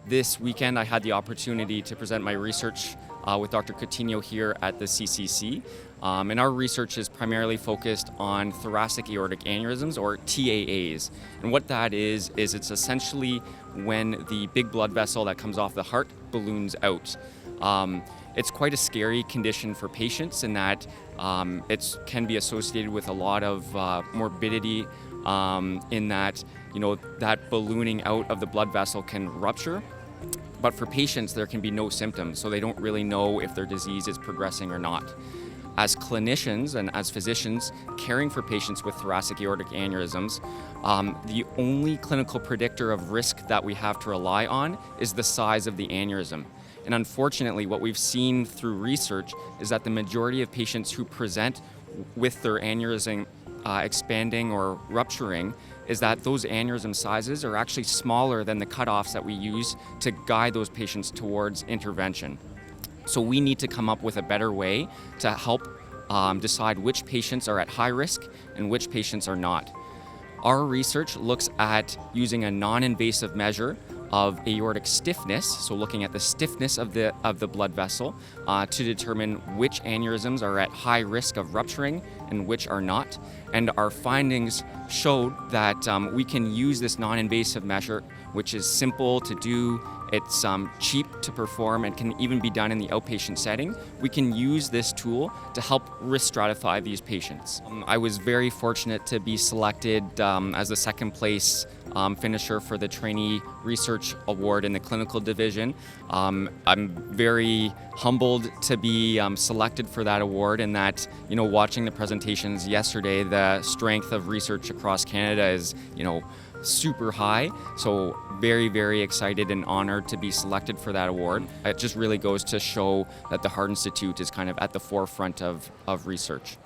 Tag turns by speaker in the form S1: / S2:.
S1: This weekend, I had the opportunity to present my research with Dr. Coutinho here at the CCC. And our research is primarily focused on thoracic aortic aneurysms, or TAAs. And what that is it's essentially when the big blood vessel that comes off the heart balloons out. It's quite a scary condition for patients in that it can be associated with a lot of morbidity in that, that ballooning out of the blood vessel can rupture. But for patients, there can be no symptoms, so they don't really know if their disease is progressing or not. As clinicians and as physicians caring for patients with thoracic aortic aneurysms, the only clinical predictor of risk that we have to rely on is the size of the aneurysm. And unfortunately, what we've seen through research is that the majority of patients who present with their aneurysm expanding or rupturing is that those aneurysm sizes are actually smaller than the cutoffs that we use to guide those patients towards intervention. So we need to come up with a better way to help decide which patients are at high risk and which patients are not. Our research looks at using a non-invasive measure of aortic stiffness, so looking at the stiffness of the blood vessel to determine which aneurysms are at high risk of rupturing and which are not. And our findings showed that we can use this non-invasive measure, which is simple to do, it's cheap to perform, and can even be done in the outpatient setting. We can use this tool to help risk stratify these patients. I was very fortunate to be selected as the second place finisher for the Trainee Research Award in the clinical division. I'm very humbled to be selected for that award, and that, watching the presentations yesterday, the strength of research across Canada is, super high. So very, very excited and honored to be selected for that award. It just really goes to show that the Heart Institute is kind of at the forefront of research.